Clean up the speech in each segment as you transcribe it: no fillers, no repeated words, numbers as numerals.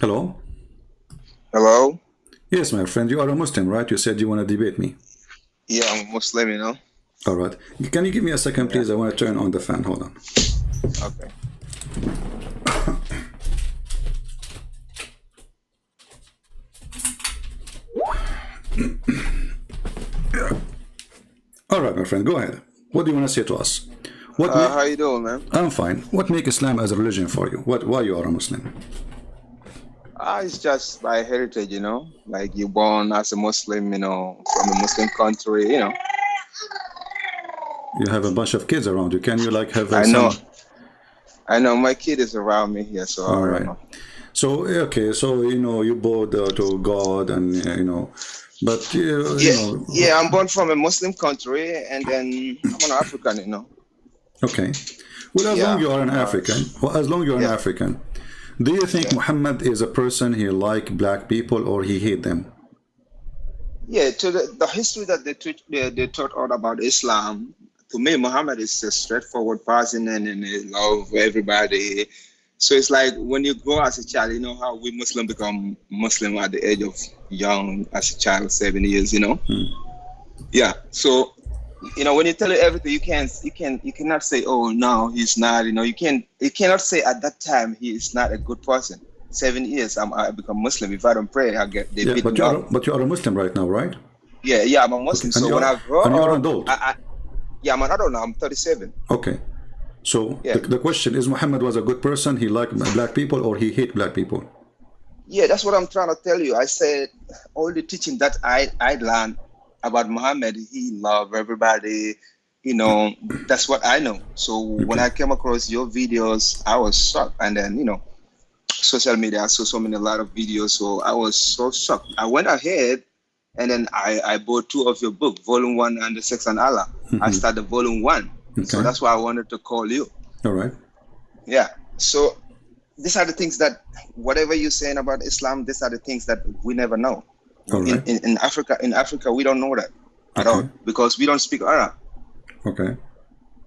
Hello? Hello? Yes, my friend, you are a Muslim, right? You said you want to debate me. Yeah, I'm a Muslim, you know? All right. Can you give me a second, Yeah, please? I want to turn on the fan. Hold on. okay. All right, my friend, go ahead. What do you want to say to us? What make... How you doing, man? I'm fine. What make Islam as a religion for you? Why you are a Muslim? It's just by heritage, you know? Like you born as a Muslim, you know, from a Muslim country, you know? You have a bunch of kids around you. Can you like have I know, some... I know my kid is around me here, so All I don't right. know. So, okay, so, you bow to God and, but, Yeah, yeah, I'm born from a Muslim country and then I'm an African, you know? okay. Well, as long Yeah, you are an African, well, as long you're an yeah, African, do you think yeah. Muhammad is a person he like black people or he hate them? Yeah, to the history that they taught all about Islam, to me, Muhammad is a straightforward person and he love everybody. So it's like when you grow as a child, you know how we Muslim become Muslim at the age of young as a child, 7 years, you know? Yeah. So, you know, when you tell you everything, you cannot say, oh no, he's not, you know, you cannot say at that time he is not a good person. 7 years, I become Muslim. If I don't pray, they Yeah, beat but me up. you are a Muslim right now, right? Yeah, yeah, I'm a Okay, Muslim. So when I grow and you're an up, adult. yeah, I'm an adult now. I'm 37. Okay. So Yeah, the question is, Muhammad was a good person. He liked black people or he hate black people. yeah, that's what I'm trying to tell you. I said all the teaching that I learned about Muhammad, he loved everybody. You know, that's what I know. So when Okay. I came across your videos, I was shocked. And then social media, I saw a lot of videos. So I was so shocked. I went ahead and then I bought two of your book, Volume One and the Sex and Allah. I started Volume One. So Okay. that's why I wanted to call you. All right. Yeah. So these are the things that whatever you're saying about Islam, these are the things that we never know. All right. In Africa, we don't know that at Okay. all because we don't speak Arab. Okay.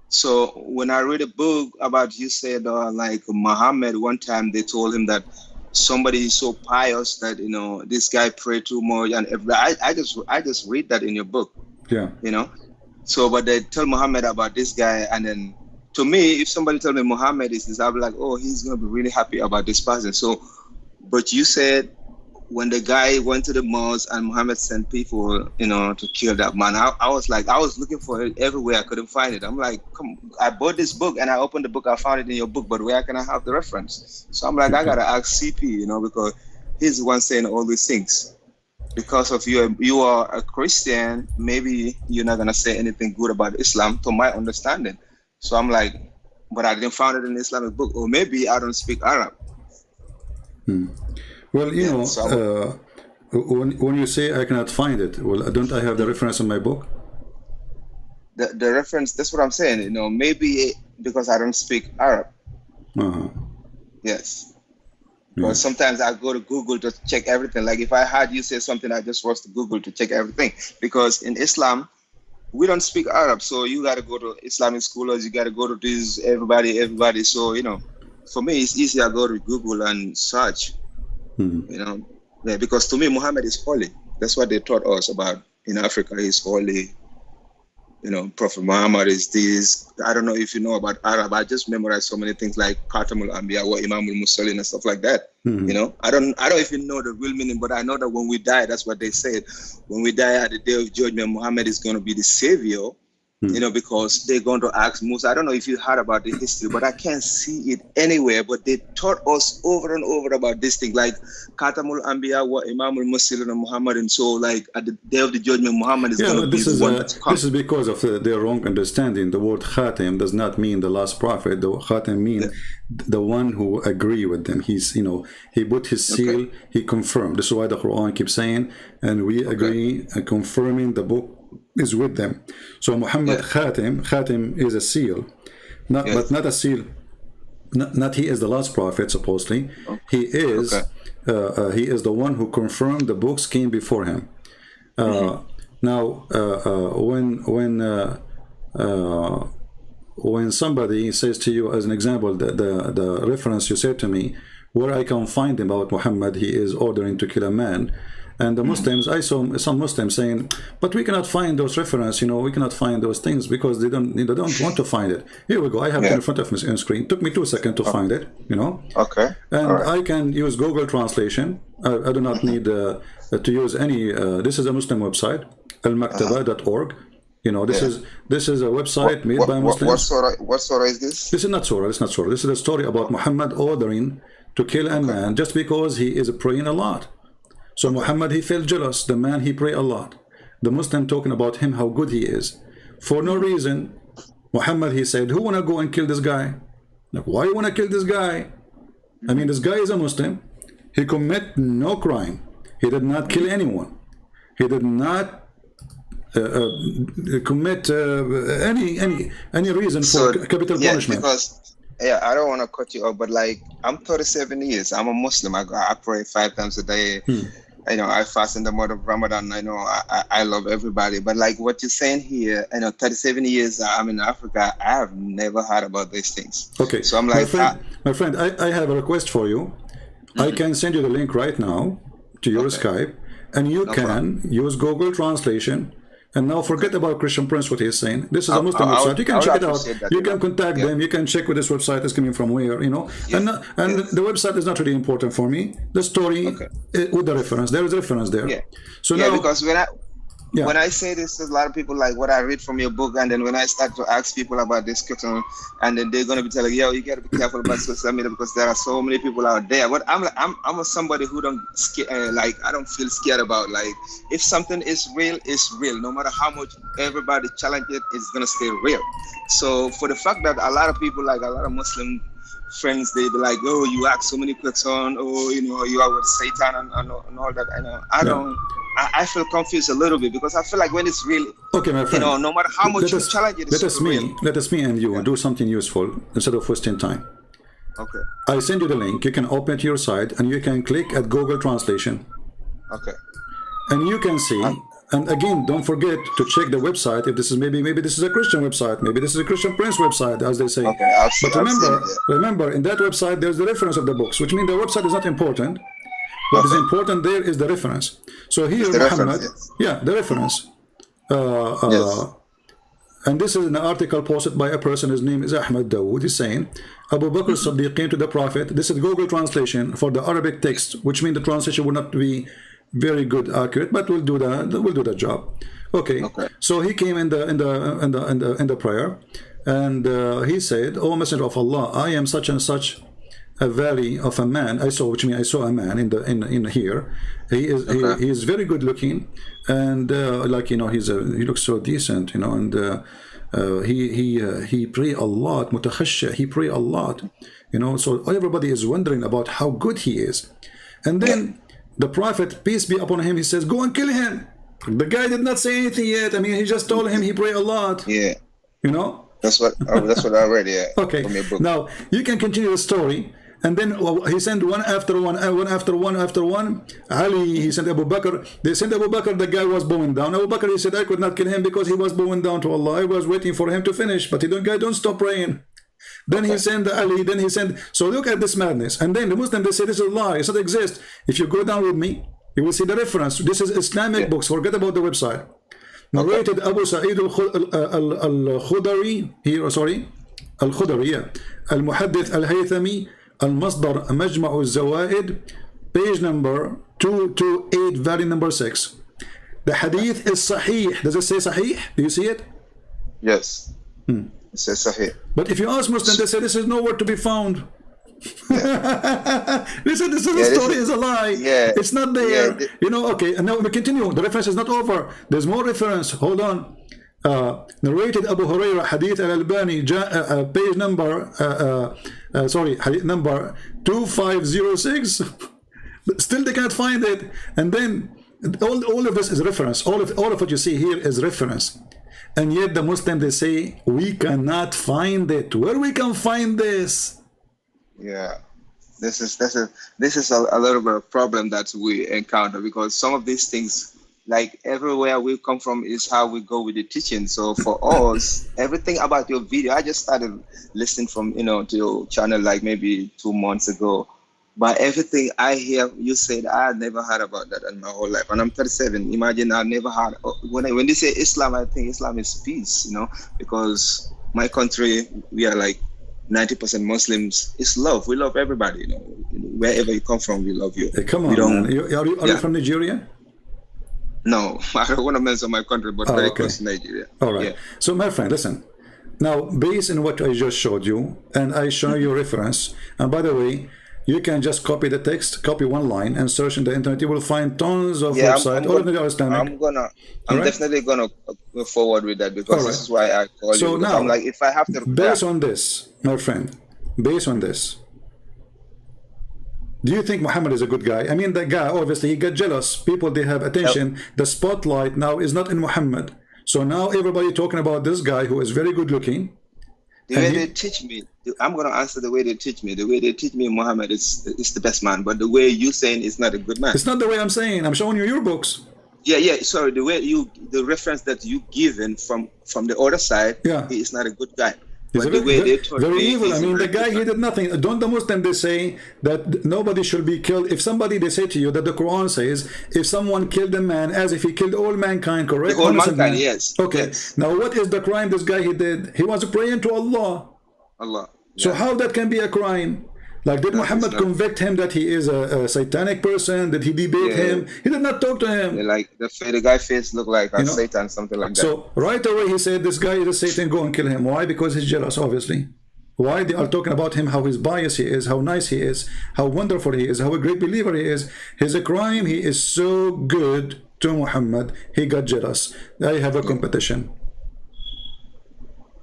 So when I read a book about you said like Muhammad, one time they told him that somebody is so pious that this guy prayed too much, and I just read that in your book, Yeah. you know. So, but they tell Muhammad about this guy, and then to me, if somebody tell me Muhammad is this, I'll be like, oh, he's gonna be really happy about this person. So, but you said when the guy went to the mosque and Muhammad sent people, to kill that man, I was like, I was looking for it everywhere, I couldn't find it. I'm like, come, I bought this book and I opened the book, I found it in your book, but where can I have the reference? So I'm like, I Okay. gotta ask CP, because he's the one saying all these things. Because of you are a Christian, maybe you're not gonna say anything good about Islam, to my understanding. So I'm like, but I didn't find it in the Islamic book, or maybe I don't speak Arab. Well, Yeah. So when you say I cannot find it, well, don't I have the reference in my book? the reference, that's what I'm saying. Maybe because I don't speak Arab. Uh-huh. Yes. Yeah. Because sometimes I go to Google to check everything. Like if I heard you say something, I just rush to Google to check everything. Because in Islam, we don't speak Arab, so you got to go to Islamic scholars. You got to go to this everybody. So for me, it's easy. I go to Google and search. Yeah, because to me, Muhammad is holy. That's what they taught us about in Africa. He's holy. Prophet Muhammad is this. I don't know if you know about Arab. I just memorized so many things like Khatamul Anbiya, wa Imamul Mursalin and stuff like that. I don't even know the real meaning, but I know that when we die, that's what they said. When we die at the day of judgment, Muhammad is going to be the savior. Because they're going to ask Musa. I don't know if you heard about the history, but I can't see it anywhere. But they taught us over and over about this thing, like Khatamul Anbiya wa Imamul Mursalin and Muhammad. And so, like at the day of the judgment, Muhammad is Yeah, going to but be the one that's come. this is because of their wrong understanding. The word Khatim does not mean the last prophet. The Khatim mean the one who agree with them. He's he put his seal. He confirmed. This is why the Quran keeps saying, and we agree and confirming the book is with them. So Muhammad Khatim is a seal, but not a seal. Not he is the last prophet supposedly. He is he is the one who confirmed the books came before him. Now, when somebody says to you, as an example, the reference you said to me where I can find about Muhammad. He is ordering to kill a man. And the Muslims, I saw some Muslims saying, but we cannot find those references, we cannot find those things because they don't want to find it. Here we go. I have it in front of me on screen. It took me 2 seconds to find it, Okay. And I can use Google Translation. I do not need to use any. This is a Muslim website, almaktaba.org. This is a website made by Muslims. What surah is this? This is not surah. This is not surah. This is a story about Muhammad ordering to kill a man just because he is praying a lot. So Muhammad, he felt jealous. The man, he prayed a lot. The Muslim talking about him, how good he is. For no reason, Muhammad, he said, who want to go and kill this guy? Like, why you want to kill this guy? I mean, this guy is a Muslim. He commit no crime. He did not kill anyone. He did not commit any reason for capital punishment. Because I don't want to cut you off, but like, I'm 37 years. I'm a Muslim. I pray 5 times a day. I fast in the month of Ramadan. I love everybody. But like what you're saying here, 37 years I'm in Africa, I have never heard about these things. Okay. So I'm like, my friend, I have a request for you. I can send you the link right now to your Skype, and you can use Google Translation. And now forget about Christian Prince, what he's saying. This is a Muslim website. You can check it out. You can contact them. You can check what this website is coming from where, And the website is not really important for me. The story with the reference. There is a reference there. Yeah. So now, because when I say this to a lot of people, like what I read from your book, and then when I start to ask people about this question, and then they're gonna be telling, yo, you gotta be careful about social media because there are so many people out there. But I'm somebody who don't I don't feel scared about, like, if something is real, it's real. No matter how much everybody challenge it, it's gonna stay real. So for the fact that a lot of people, like a lot of Muslim friends, they be like, oh, you ask so many questions, you are with Satan and all that. I feel confused a little bit because I feel like when it's real, okay, my friend, no matter how much you challenge it, let us me and you do something useful instead of wasting time. Okay. I send you the link. You can open it to your site and you can click at Google Translation. Okay. And you can see. And again, don't forget to check the website. If this is maybe this is a Christian website, maybe this is a Christian Prince website, as they say. Okay, but remember, in that website, there's the reference of the books, which means the website is not important. What is important there is the reference. So here, Muhammad, the reference. And this is an article posted by a person. His name is Ahmed Dawood. He's saying, Abu Bakr Siddiq came to the Prophet. This is Google translation for the Arabic text, which means the translation will not be very good, accurate, but we'll do the job. Okay. So he came in the prayer, and he said, "O Messenger of Allah, I am such and such a valley of a man." I saw a man in here. He is very good looking, and he looks so decent, and he pray a lot, mutakhashsha. He pray a lot, So everybody is wondering about how good he is, and then. The Prophet, peace be upon him, he says, go and kill him. The guy did not say anything yet. I mean, he just told him he prayed a lot. Yeah. That's what I read, yeah. Okay. From your book. Now, you can continue the story. And then he sent one after one. Ali, he sent Abu Bakr. They sent Abu Bakr, the guy was bowing down. Abu Bakr, he said, I could not kill him because he was bowing down to Allah. I was waiting for him to finish. But the guy don't stop praying. Then he sent Ali, so look at this madness. And then the Muslims, they say this is a lie, it doesn't exist. If you go down with me, you will see the reference. This is Islamic books, forget about the website. Narrated Abu Sa'id al-Khudari, Al-Khudari, Al-Muhaddith Al-Haythami, Al-Masdar Majma'u Al-Zawaid, page number 228, volume number 6. The hadith is Sahih. Does it say Sahih? Do you see it? Yes. It says Sahih. But if you ask Muslims, they say this is nowhere to be found. They said this story is a lie. Yeah. It's not there. Okay, and now we continue. The reference is not over. There's more reference. Hold on. Narrated Abu Hurairah, Hadith al-Albani, page number, Hadith number 2506. Still they can't find it. And then all of this is reference. All of what you see here is reference. And yet the Muslims, they say, we cannot find it. Where we can find this? Yeah, this is a little bit of problem that we encounter, because some of these things, like everywhere we come from is how we go with the teaching. So for us, everything about your video, I just started listening from, to your channel like maybe 2 months ago. But everything I hear you said, I never heard about that in my whole life. And I'm 37. Imagine I never heard. When they say Islam, I think Islam is peace, because my country, we are like 90% Muslims. It's love. We love everybody, Wherever you come from, we love you. Hey, come we on, don't, man. Are you from Nigeria? No, I don't want to mention my country, but very close to Nigeria. All right. Yeah. So, my friend, listen. Now, based on what I just showed you, and I show you reference, and by the way, you can just copy the text, copy one line, and search in the internet. You will find tons of websites. All of them are Islamic. I'm definitely gonna go forward with that, because this is why I call you. Because I'm like, if I have to. Based on this, my friend, based on this, do you think Muhammad is a good guy? I mean, the guy, obviously, he got jealous. People, they have attention. The spotlight now is not in Muhammad. So now everybody talking about this guy who is very good looking. The way they teach me, I'm going to answer the way they teach me. The way they teach me, Muhammad is the best man. But the way you saying is not a good man. It's not the way I'm saying. I'm showing you your books. Yeah. Sorry, the reference that you given from the other side, he is not a good guy. But the way they told very me, evil. I mean, the guy, he did nothing. Don't the Muslim, they say that nobody should be killed. If somebody, they say to you that the Quran says, if someone killed a man as if he killed all mankind, correct? All mankind, yes. Okay. Yes. Now, what is the crime this guy he did? He was praying to Allah. Allah. Yeah. So how that can be a crime? Like, did Muhammad convict him that he is a satanic person? Did he debate him? He did not talk to him. Yeah, like the guy's face looked like a Satan, something like that. So right away he said, this guy is a Satan, go and kill him. Why? Because he's jealous, obviously. Why? They are talking about him, how his bias he is, how nice he is, how wonderful he is, how a great believer he is. His crime, he is so good to Muhammad, he got jealous. They have a competition.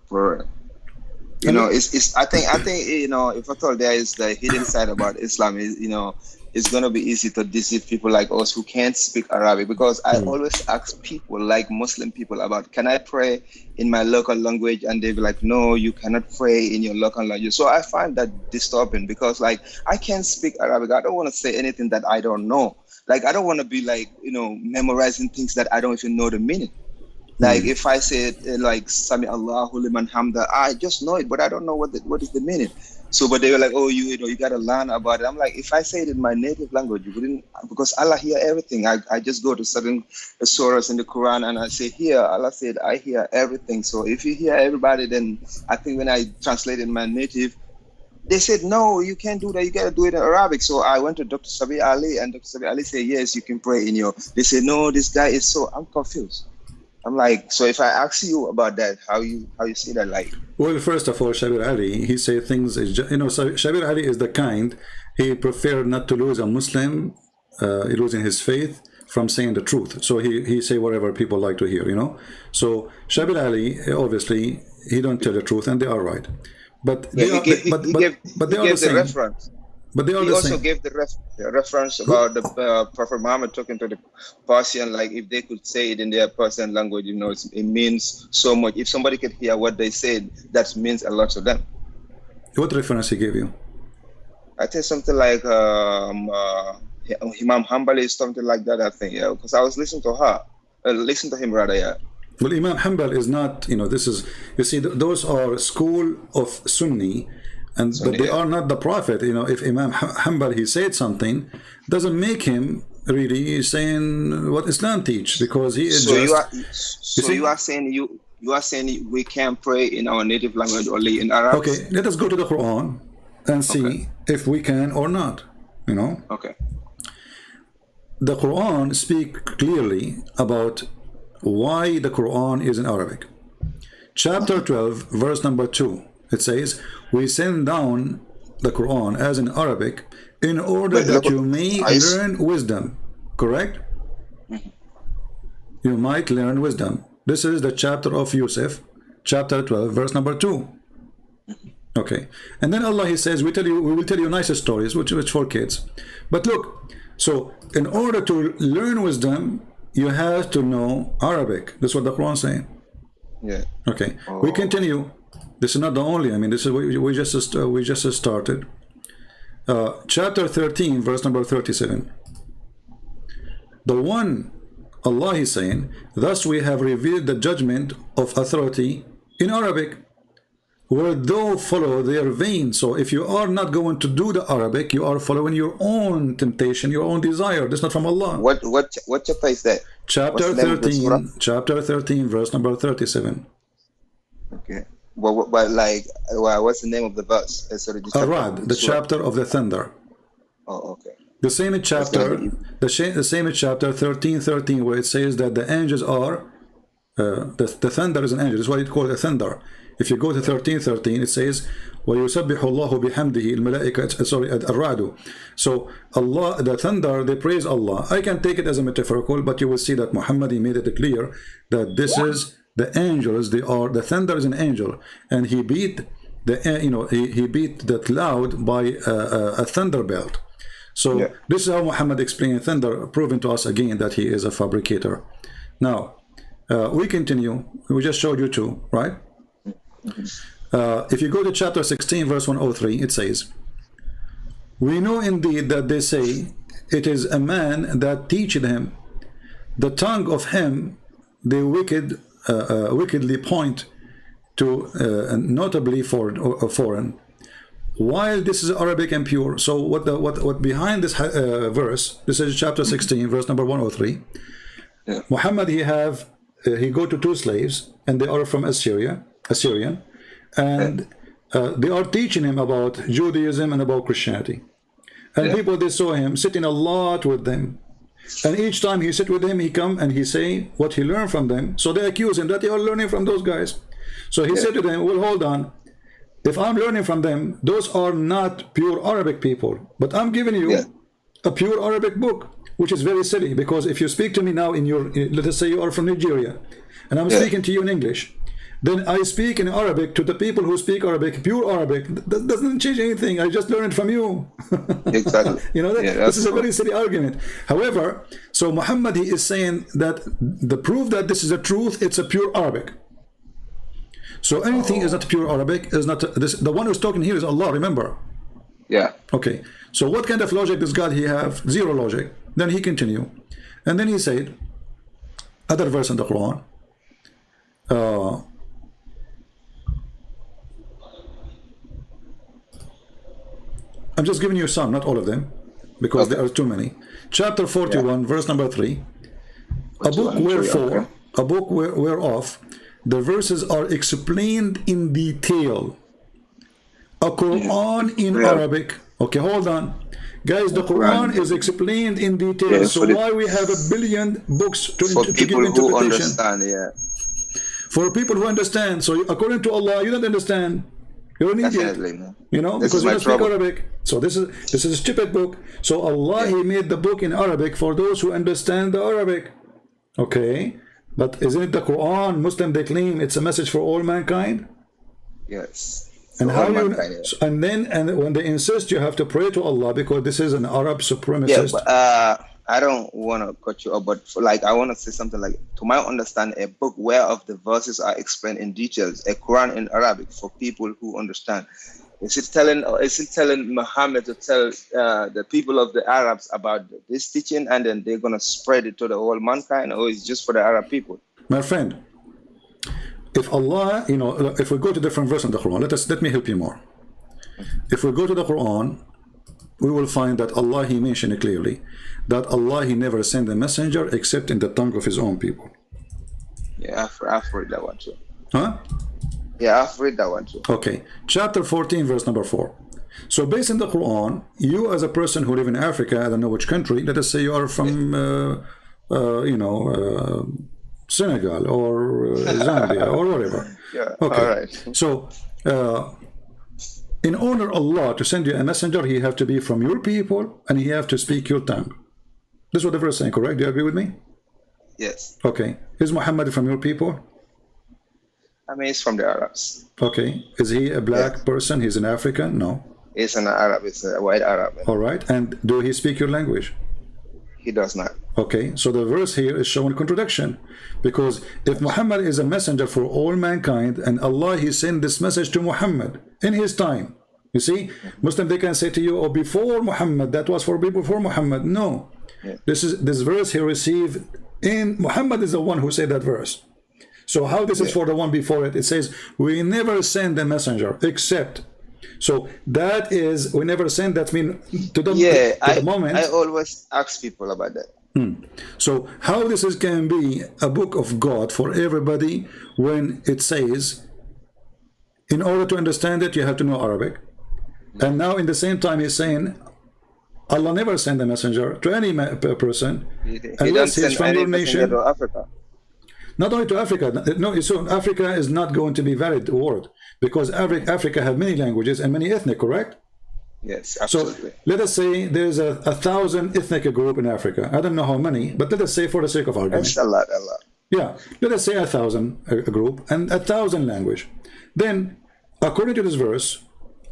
For it's I think if at all there is the hidden side about Islam is it's gonna be easy to deceive people like us who can't speak Arabic, because I always ask people like Muslim people about, can I pray in my local language, and they be like, no, you cannot pray in your local language. So I find that disturbing, because like I can't speak Arabic. I don't want to say anything that I don't know. Like I don't want to be like memorizing things that I don't even know the meaning. Like if I say like Sami Allahu liman hamda, I just know it, but I don't know what is the meaning. So, but they were like, oh, you gotta learn about it. I'm like, if I say it in my native language, you wouldn't, because Allah hear everything. I just go to certain surahs in the Quran and I say, here, Allah said, I hear everything. So if you hear everybody, then I think when I translate in my native, they said, no, you can't do that. You got to do it in Arabic. So I went to Dr. Sabi Ali, and Dr. Sabi Ali said, yes, you can pray in your. They said, no, this guy is so. I'm confused. I'm like, so if I ask you about that, how you see that, like? Well, first of all, Shabir Ali, he say things, so Shabir Ali is the kind, he preferred not to lose a Muslim, losing his faith, from saying the truth. So he say whatever people like to hear, So Shabir Ali, obviously, he don't tell the truth, and they are right. But they are the same. Reference. But they are he the also same. gave the reference about the Prophet Muhammad talking to the Persian, like if they could say it in their Persian language, it means so much. If somebody could hear what they said, that means a lot to them. What reference he gave you? I think something like Imam Hanbali, something like that, I think, because I was listening to him rather, yeah. Well, Imam Hanbal is not, this is, you see, those are school of Sunni, but they are not the prophet. If Imam Hanbal, he said something, doesn't make him really saying what Islam teach, because he is you are saying we can pray in our native language only in Arabic. Okay, let us go to the Quran and see if we can or not. Okay. The Quran speak clearly about why the Quran is in Arabic. Chapter 12, verse number 2. It says, we send down the Quran as in Arabic in order that you may learn wisdom. Correct? You might learn wisdom. This is the chapter of Yusuf, chapter 12, verse number 2. Okay. And then Allah, he says, we will tell you nicer stories, which for kids. But look, so in order to learn wisdom, you have to know Arabic. That's what the Quran is saying. Yeah. Okay. We continue. This is not the only. This is we just started. Chapter 13, verse number 37. The one, Allah is saying, thus we have revealed the judgment of authority in Arabic. where thou follow their vein. So if you are not going to do the Arabic, you are following your own temptation, your own desire. That's not from Allah. What chapter is that? Chapter 13, chapter 13, verse number 37. Okay. But like, what's the name of the verse? Sorry, the chapter of the thunder. Oh, okay. The same chapter, the same chapter 13:13, where it says that the angels are, the thunder is an angel. That's why it called a thunder. If you go to 13:13, it says, وَيُسَبِّحُ اللَّهُ بِحَمْدِهِ الْمَلَائِكَةُ, sorry, الرَّعْدُ. So Allah, the thunder, they praise Allah. I can take it as a metaphorical, but you will see that Muhammad, he made it clear that this is the angels. They are, the thunder is an angel, and he beat the, he beat the cloud by a thunder belt. So this is how Muhammad explained thunder, proving to us again that he is a fabricator. Now we continue. We just showed you two, right? If you go to chapter 16 verse 103, it says, we know indeed that they say it is a man that teacheth him, the tongue of him they wickedly point to, notably foreign, while this is Arabic and pure. So what behind this verse, this is chapter 16 verse number 103. Muhammad, he go to two slaves, and they are from Assyrian, and they are teaching him about Judaism and about Christianity. And people, they saw him sitting a lot with them, and each time he sit with them, he come and he say what he learned from them. So they accuse him that they are learning from those guys. So he said to them, well, hold on, if I'm learning from them, those are not pure Arabic people, but I'm giving you a pure Arabic book, which is very silly, because if you speak to me now in your, let us say you are from Nigeria, and I'm speaking to you in English, then I speak in Arabic to the people who speak Arabic, pure Arabic. That doesn't change anything. I just learned from you. Exactly. You know, this is a very silly argument. However, so Muhammad, he is saying that the proof that this is a truth, it's a pure Arabic. So anything is not pure Arabic, is not this. The one who's talking here is Allah, remember? Yeah. Okay. So what kind of logic does God he have? Zero logic. Then he continue, and then he said, other verse in the Quran. I'm just giving you some, not all of them, because there are too many. Chapter 41, verse number 3. A book wherefore, a book whereof the verses are explained in detail. A Quran in Arabic. Okay, hold on. Guys, the Quran is explained in detail. So why we have 1 billion books to give interpretation? For people who understand. So according to Allah, you don't understand. You're an idiot. You know, because you don't speak Arabic. So this is a stupid book. So Allah, he made the book in Arabic for those who understand the Arabic. Okay, but isn't it the Quran? Muslim, they claim it's a message for all mankind. Yes. And how you, and when they insist, you have to pray to Allah because this is an Arab supremacist. Yeah, but I don't want to cut you off, but I want to say something like, to my understanding, a book whereof the verses are explained in details, a Quran in Arabic for people who understand. Is it telling Muhammad to tell the people of the Arabs about this teaching, and then they're going to spread it to the whole mankind, or is it just for the Arab people? My friend, if Allah, you know, if we go to different verses in the Quran, let me help you more. If we go to the Quran, we will find that Allah, he mentioned clearly that Allah, he never sent a messenger except in the tongue of his own people. Yeah, I've read that one too. Huh? Yeah, I've read that one too. Okay, chapter 14, verse number 4. So based on the Quran, you as a person who live in Africa, I don't know which country, let us say you are from, Senegal or Zambia or whatever. Yeah, okay. All right. So, in order Allah to send you a messenger, he have to be from your people and he have to speak your tongue. This is what the verse is saying, correct? Do you agree with me? Yes. Okay. Is Muhammad from your people? I mean, he's from the Arabs. Okay. Is he a black person? He's an African? No. He's an Arab. He's a white Arab. All right. And do he speak your language? He does not. Okay, so the verse here is showing contradiction, because if Muhammad is a messenger for all mankind and Allah, he sent this message to Muhammad in his time, you see, Muslim, they can say to you, oh, before Muhammad, that was for people before Muhammad. No, this verse he received in Muhammad is the one who said that verse. So how this is for the one before it? It says, we never send a messenger except. So that is, we never send, that mean to the moment. I always ask people about that. So how this is can be a book of God for everybody when it says, in order to understand it, you have to know Arabic. And now in the same time he's saying, Allah never sent a messenger to any person unless he's from your nation. To Africa. Not only to Africa. No, so Africa is not going to be valid word because Africa have many languages and many ethnic, correct? Yes, absolutely. So let us say there's a 1,000 ethnic group in Africa. I don't know how many, but let us say for the sake of argument. That's a lot. Yeah, let us say 1,000 a group and 1,000 language. Then, according to this verse,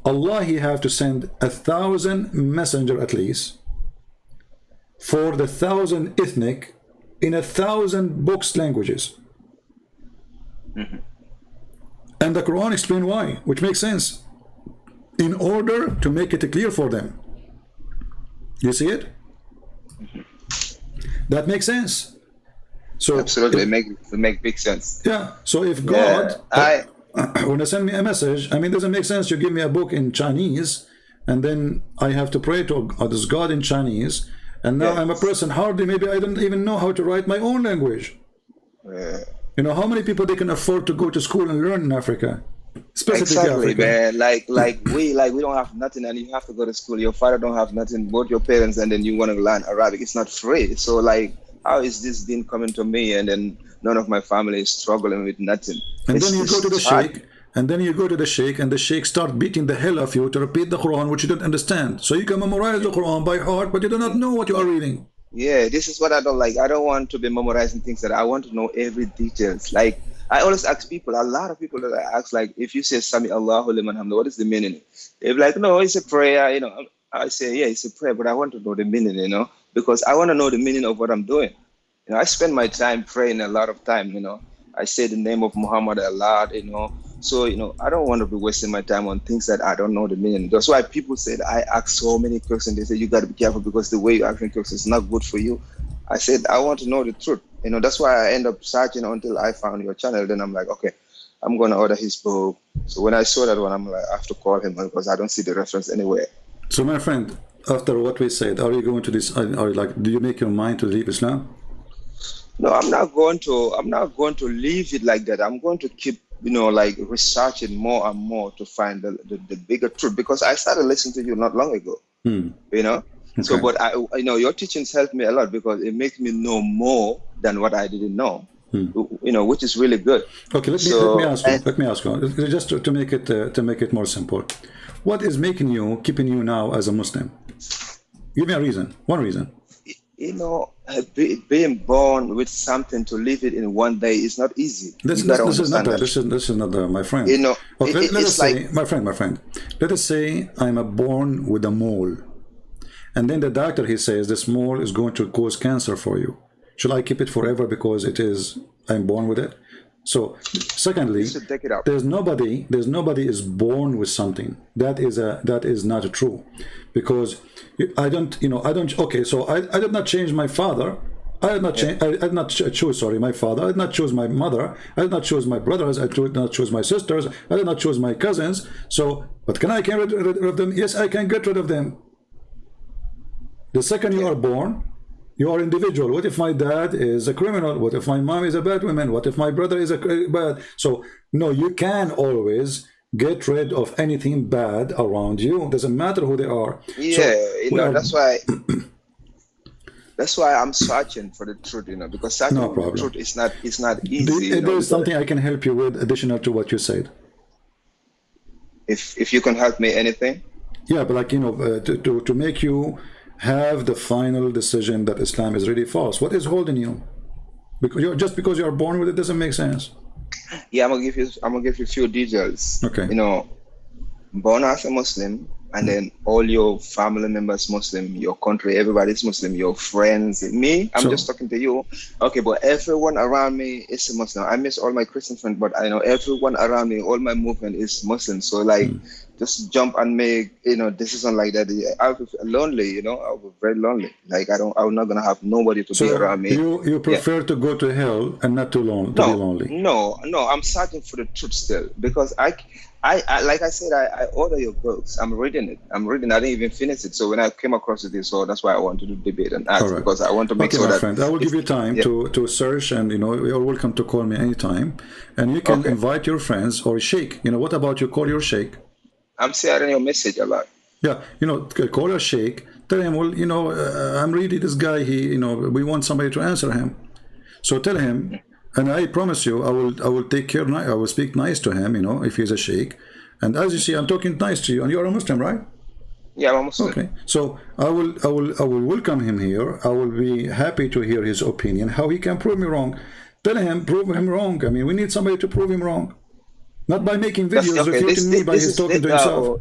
Allah, he have to send 1,000 messenger at least for the 1,000 ethnic in 1,000 books languages. And the Quran explain why, which makes sense. In order to make it clear for them. You see it? That makes sense. So absolutely, it make big sense. Yeah. So if God, when they send me a message, I mean, doesn't make sense. You give me a book in Chinese, and then I have to pray to this God in Chinese, and now I'm a person hardly, maybe I don't even know how to write my own language. You know, how many people they can afford to go to school and learn in Africa? Exactly, man. Like we don't have nothing, and you have to go to school. Your father don't have nothing, both your parents, and then you want to learn Arabic. It's not free. So like, how is this deen coming to me, and then none of my family is struggling with nothing? And then you go to the sheikh, and then you go to the sheikh, and the sheikh start beating the hell of you to repeat the Quran, which you don't understand. So you can memorize the Quran by heart, but you do not know what you are reading. Yeah, this is what I don't like. I don't want to be memorizing things that I want to know every details. Like, I always ask people, a lot of people that I ask, like, if you say Sami Allahu liman hamdu, what is the meaning? They're like, no, it's a prayer, you know. I say, yeah, it's a prayer, but I want to know the meaning, you know, because I want to know the meaning of what I'm doing. You know, I spend my time praying a lot of time, you know. I say the name of Muhammad a lot, you know. So, you know, I don't want to be wasting my time on things that I don't know the meaning. That's why people said I ask so many questions. They say, you got to be careful because the way you ask questions is not good for you. I said, I want to know the truth. You know, that's why I end up searching until I found your channel. Then I'm like, okay, I'm going to order his book. So when I saw that one, I'm like, I have to call him because I don't see the reference anywhere. So my friend, after what we said, are you going to this, are you like, do you make your mind to leave Islam? No, I'm not going to leave it like that. I'm going to keep, you know, like researching more and more to find the bigger truth, because I started listening to you not long ago, you know. Okay. So, but you know, your teachings helped me a lot because it makes me know more than what I didn't know, you know, which is really good. Okay, let me ask you, just to make it more simple. What is keeping you now as a Muslim? Give me a reason, one reason. You know, being born with something to live it in one day is not easy. This is not my friend. You know, okay, let us say, my friend. Let us say I'm born with a mole, and then the doctor, he says this mole is going to cause cancer for you. Should I keep it forever because I'm born with it? So, secondly, there's nobody is born with something. That is not true, because I don't. Okay, so I did not change my father. I did not change. I did not choose. Sorry, my father. I did not choose my mother. I did not choose my brothers. I did not choose my sisters. I did not choose my cousins. So, but can I get rid of them? Yes, I can get rid of them. The second you are born, you are individual. What if my dad is a criminal? What if my mom is a bad woman? What if my brother is a bad? So no, you can always get rid of anything bad around you. Doesn't matter who they are. Yeah, so, you know, that's why I'm searching for the truth, you know, because searching for the truth is not easy. There is something I can help you with additional to what you said. If you can help me, anything? Yeah, but like, you know, to make you have the final decision that Islam is really false. What is holding you? Because you're born with it doesn't make sense. Yeah, I'm gonna give you a few details. Okay. You know, born as a Muslim, and then all your family members Muslim, your country, everybody's Muslim, your friends, me, I'm just talking to you. Okay, but everyone around me is a Muslim. I miss all my Christian friends, but I know everyone around me, all my movement is Muslim. So like, just jump and make, you know, decision like that. I'll be lonely, you know. I'll be very lonely. Like I'm not gonna have nobody to be So around me. you Yeah. prefer to go to hell and not to to be No, lonely. no. I'm searching for the truth still because I like I said, I order your books. I'm reading it. I didn't even finish it. So when I came across it, so that's why I want to do debate and ask, All right. because I want to make Okay, sure my that friend, I will give you time yeah. to search, and you know you're welcome to call me anytime, and you can Okay. invite your friends or sheikh. You know, what about you call your sheikh? I'm sharing your message a lot. Yeah, you know, call a sheikh. Tell him, well, you know, I'm really this guy. You know, we want somebody to answer him. So tell him, and I promise you, I will take care. I will speak nice to him. You know, if he's a sheikh, and as you see, I'm talking nice to you, and you are a Muslim, right? Yeah, I'm a Muslim. Okay, so I will welcome him here. I will be happy to hear his opinion, how he can prove me wrong. Tell him, prove him wrong. I mean, we need somebody to prove him wrong, not by making videos Okay. refuting me by his talking to himself.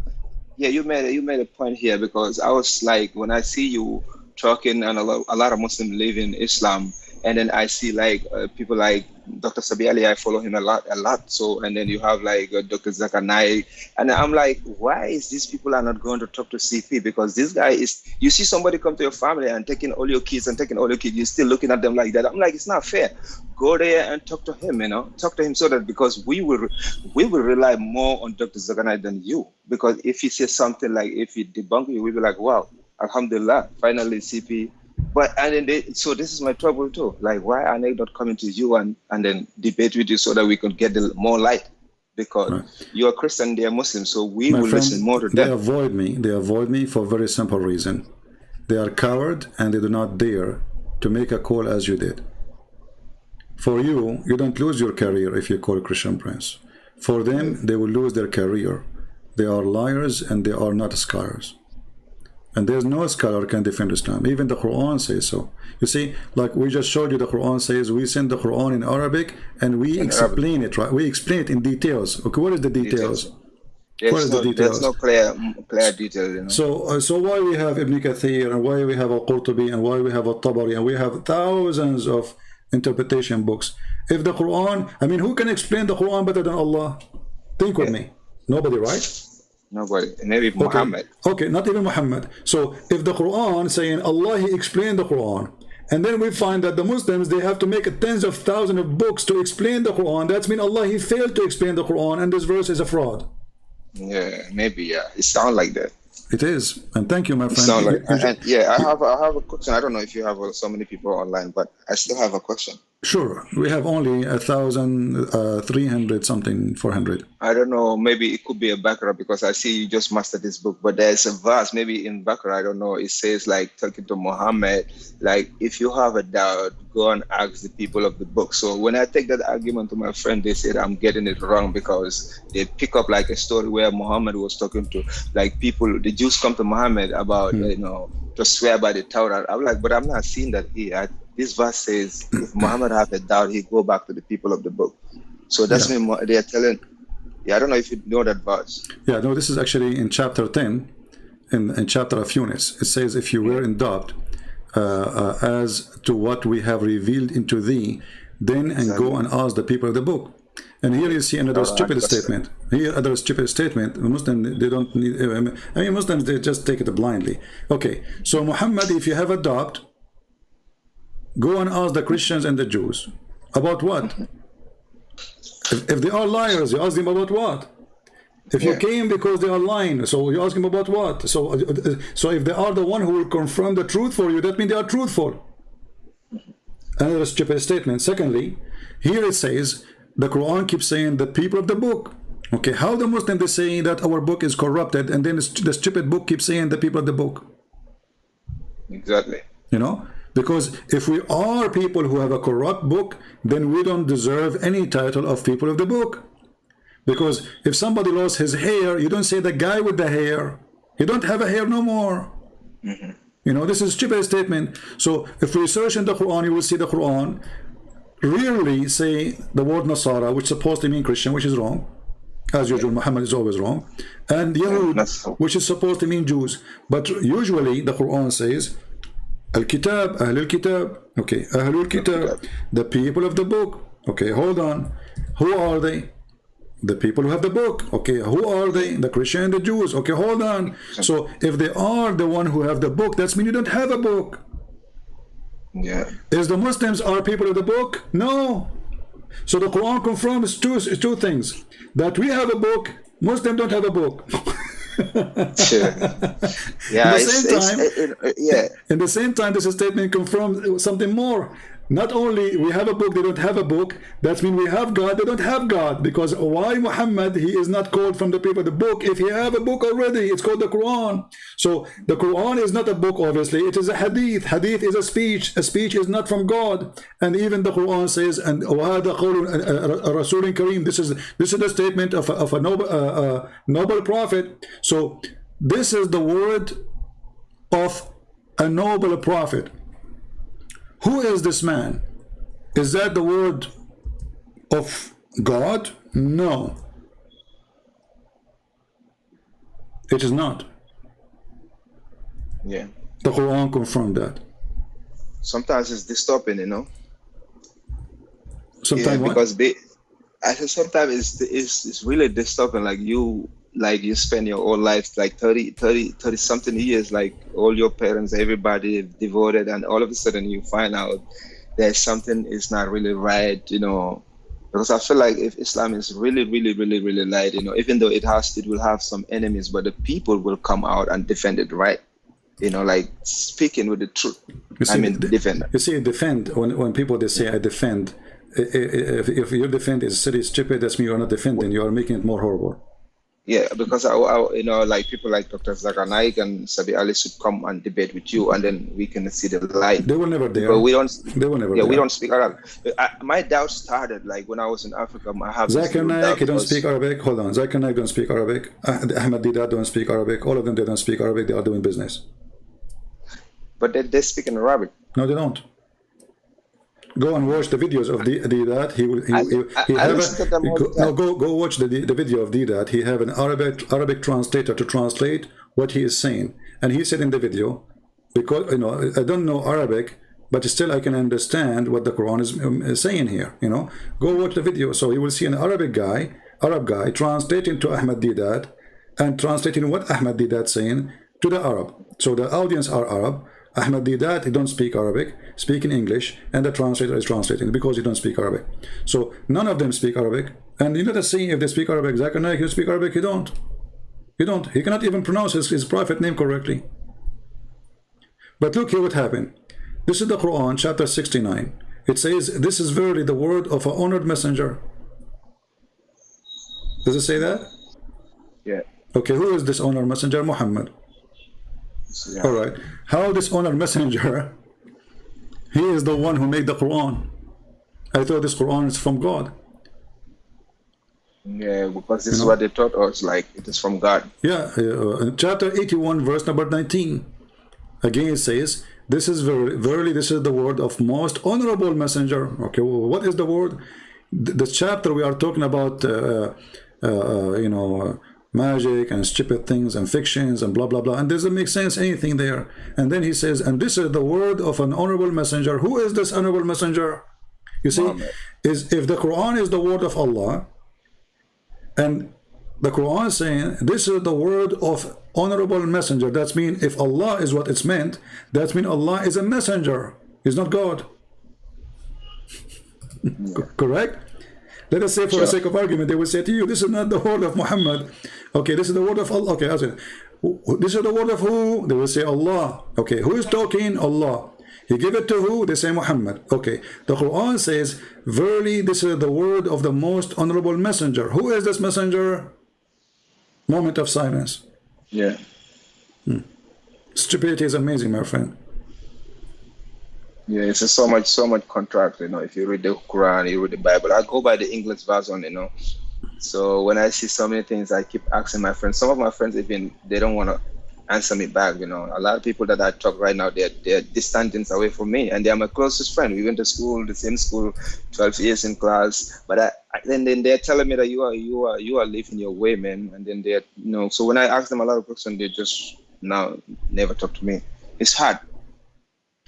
Yeah, you made a point here, because I was like, when I see you talking, and a lot of Muslims live in Islam, and then I see like people like Dr. Sabiali, I follow him a lot. So, and then you have like Dr. Zakir, and I'm like, why is these people are not going to talk to CP? Because this guy is, you see somebody come to your family and taking all your kids, you're still looking at them like that. I'm like, it's not fair. Go there and talk to him, you know, talk to him, so that, because we will rely more on Dr. Zakir than you, because if he says something, like if he debunk you, we'll be like, wow, alhamdulillah, finally CP. But and then so this is my trouble too. Like, why are they not coming to you and then debate with you, so that we could get more light? Because Right. you're Christian, they're Muslim, so we My will friend, listen more to they them. avoid me. They avoid me for a very simple reason. They are coward, and they do not dare to make a call as you did. For you, you don't lose your career if you call Christian Prince. For them, they will lose their career. They are liars, and they are not scholars. And there's no scholar can defend Islam. Even the Quran says so. You see, like we just showed you, the Quran says we send the Quran in Arabic, and we explain it, right? We explain it in details. Okay, what is the details? What is the details? There's no clear details, you know. So why we have Ibn Kathir, and why we have Al-Qurtubi, and why we have Al-Tabari, and we have thousands of interpretation books. If the Quran, I mean, who can explain the Quran better than Allah? Think with me. Nobody, right? Nobody. Maybe Muhammad. Okay, not even Muhammad. So if the Quran saying Allah, he explained the Quran, and then we find that the Muslims, they have to make tens of thousands of books to explain the Quran, that's mean Allah, he failed to explain the Quran, and this verse is a fraud. Yeah, maybe, yeah. It sounds like that. It is. And thank you, my friend. Sound like, and yeah, I have a question. I don't know if you have so many people online, but I still have a question. Sure. We have only 1,300 something, 400. I don't know. Maybe it could be a background, because I see you just mastered this book. But there's a verse, maybe in background, I don't know. It says, like, talking to Muhammad, like, if you have a doubt, go and ask the people of the book. So when I take that argument to my friend, they said I'm getting it wrong, because they pick up like a story where Muhammad was talking to, like, people. The Jews come to Muhammad about, you know, to swear by the Torah. I'm like, but I'm not seeing that here. This verse says, if Muhammad have a doubt, he go back to the people of the book. So that's me. They are telling. Yeah, I don't know if you know that verse. Yeah, no, this is actually in chapter 10, in chapter of Yunus. It says, if you were in doubt as to what we have revealed into thee, then and go and ask the people of the book. And here you see another stupid statement. Here, another stupid statement. Muslims, they don't need. I mean, Muslims, they just take it blindly. Okay, so Muhammad, if you have a doubt, go and ask the Christians and the Jews. About what? If they are liars, you ask them about what? If you came because they are lying, so you ask them about what? So if they are the one who will confirm the truth for you, that means they are truthful. Another stupid statement. Secondly, here it says, the Quran keeps saying the people of the book. Okay, how the Muslims, they say that our book is corrupted, and then the stupid book keeps saying the people of the book. Exactly. You know? Because if we are people who have a corrupt book, then we don't deserve any title of people of the book. Because if somebody lost his hair, you don't say the guy with the hair. You don't have a hair no more. You know, this is a stupid statement. So if we search in the Quran, you will see the Quran rarely say the word Nasara, which is supposed to mean Christian, which is wrong. As usual, Muhammad is always wrong. And Yahud, which is supposed to mean Jews. But usually the Quran says, Al-Kitab, Ahlul Kitab. Okay, Ahlul Kitab, the people of the book. Okay, hold on. Who are they? The people who have the book. Okay, who are they? The Christian and the Jews. Okay, hold on. So if they are the one who have the book, that's mean you don't have a book. Yeah. Is the Muslims are people of the book? No. So the Quran confirms two things: that we have a book, Muslims don't have a book. Sure. Yeah. In the same time, this statement confirms something more. Not only we have a book, they don't have a book. That means we have God, they don't have God. Because why Muhammad, he is not called from the people of the book? If he have a book already, it's called the Quran. So the Quran is not a book, obviously. It is a hadith. Hadith is a speech. A speech is not from God. And even the Quran says, and وَهَذَا قَوْلٌ رَسُولٍ كَرِيمٍ. This is the statement of a noble prophet. So this is the word of a noble prophet. Who is this man? Is that the word of God? No. It is not. Yeah. The Quran confirmed that. Sometimes it's disturbing, you know. Sometimes yeah, because I said sometimes it's really disturbing. Like you spend your whole life, like 30 something years, like all your parents, everybody devoted, and all of a sudden you find out there's something is not really right, you know. Because I feel like if Islam is really light, you know, even though it will have some enemies, but the people will come out and defend it, right? You know, like speaking with the truth. Defend. You see, defend, when people they say I defend, if your defend is silly, stupid, that's mean you're not defending, you are making it more horrible. Yeah, because I you know, like people like Dr. Zakir and Sabi Ali should come and debate with you, and then we can see the light. They were never there. But we don't. They were never yeah, there. we don't speak Arabic. My doubt started like when I was in Africa. I have Zakir Naik, he don't speak Arabic. Hold on, Zakir Naik don't speak Arabic. Ahmed Didat don't speak Arabic. All of them, they don't speak Arabic. They are doing business. But they speak in Arabic. No, they don't. Go and watch the videos of Didat. Go watch the video of Didat. He have an Arabic translator to translate what he is saying, and he said in the video, because you know I don't know Arabic, but still I can understand what the Quran is saying here. You know, go watch the video, so you will see an Arab guy translating to Ahmed Didat and translating what Ahmed Didat saying to the Arab. So the audience are Arab. Ahmed Didat, he don't speak Arabic, speak in English, and the translator is translating because he don't speak Arabic. So none of them speak Arabic, and you let us see if they speak Arabic. Zakir Naik, you speak Arabic, he don't. He cannot even pronounce his prophet name correctly. But look here what happened. This is the Quran, chapter 69. It says, this is verily the word of an honored messenger. Does it say that? Yeah. Okay, who is this honored messenger? Muhammad. Yeah. All right. How this honored messenger, he is the one who made the Quran. I thought this Quran is from God. Yeah, because this is what they taught us, like it is from God. Yeah, chapter 81, verse number 19. Again it says, this is verily this is the word of most honorable messenger. Okay, well, what is the word? The chapter we are talking about, you know, magic and stupid things and fictions and blah blah blah, and doesn't make sense anything there. And then he says, and this is the word of an honorable messenger. Who is this honorable messenger? You see, is if the Quran is the word of Allah, and the Quran is saying this is the word of honorable messenger, that means if Allah is what it's meant, that means Allah is a messenger, he's not God. Correct? Let us say, for the sake of argument, they will say to you, this is not the word of Muhammad. Okay, this is the word of Allah. Okay, I said, this is the word of who? They will say Allah. Okay, who is talking? Allah. He gave it to who? They say Muhammad. Okay, the Quran says, verily this is the word of the most honorable messenger. Who is this messenger? Moment of silence. Yeah. Stupidity is amazing, my friend. Yeah, it's so much contract, you know. If you read the Quran, you read the Bible. I go by the English version, you know. So when I see so many things, I keep asking my friends. Some of my friends, even they don't want to answer me back, you know. A lot of people that I talk right now, they're distance away from me, and they are my closest friend. We went to school, the same school, 12 years in class. But then they're telling me that you are living your way, man. And then they're, you know. So when I ask them a lot of questions, they just now never talk to me. It's hard.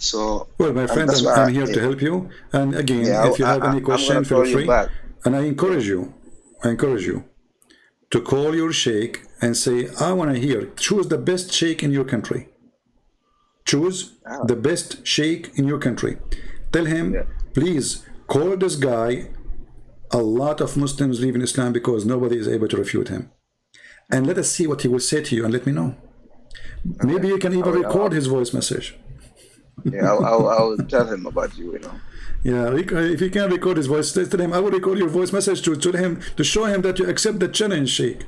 So well, my friend, I'm here to help you. And again, if you have any question, feel free. And I encourage you. to call your sheikh and say, I want to hear, choose the best sheikh in your country. Choose the best sheikh in your country. Tell him, please call this guy. A lot of Muslims leave in Islam because nobody is able to refute him. And let us see what he will say to you, and let me know. Maybe you can even record his voice message. Yeah, I'll tell him about you, you know. Yeah, if you can record his voice, tell him, I will record your voice message to him, to show him that you accept the challenge, Sheikh.